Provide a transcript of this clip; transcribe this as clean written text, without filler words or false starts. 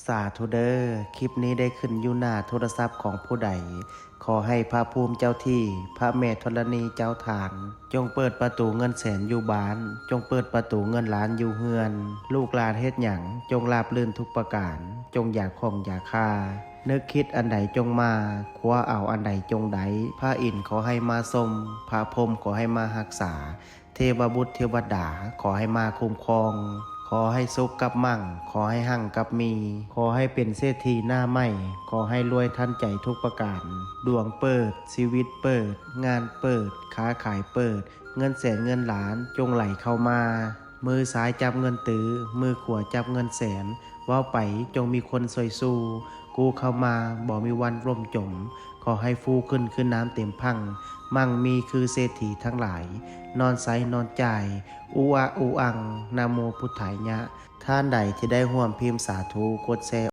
สาธุเดอร์คลิปนี้ได้ขึ้นอยู่หน้าโทรศัพท์ของผู้ใดขอให้พระภูมิเจ้าที่พระแม่ธรณีเจ้าทางจงเปิดประตูเงินแสนอยู่บ้านจงเปิดประตูเงินล้านอยู่เฮือนลูกหลานเฮ็ดหยังจงราบรื่นทุกประการจงอย่าข่มอย่าฆ่านึกคิดอันใดจงมาคว้าเอาอันใดจงไดพระอินทร์ขอให้มาทรงพระพรหมขอให้มารักษาเทวบุตรเทวดาขอให้มาคุ้มครองขอให้สุขกับมั่งขอให้หั่งกับมีขอให้เป็นเศรษฐีหน้าใหม่ขอให้รวยทันใจทุกประการดวงเปิดชีวิตเปิดงานเปิดค้าขายเปิดเงินแสนเงินล้านจงไหลเข้ามามือซ้ายจับเงินตื้อมือขวาจับเงินแสนว่าไปจงมีคนซอยสู้กูเข้ามาบ่มีวันร่มจมขอให้ฟูขึ้นน้ำเต็มพังมั่งมีคือเศรษฐีทั้งหลายนอนไซนอนใจอูอาอูอังนะโมพุทธายะท่านใดที่ได้ร่วมพิมพ์สาธุกดแชร์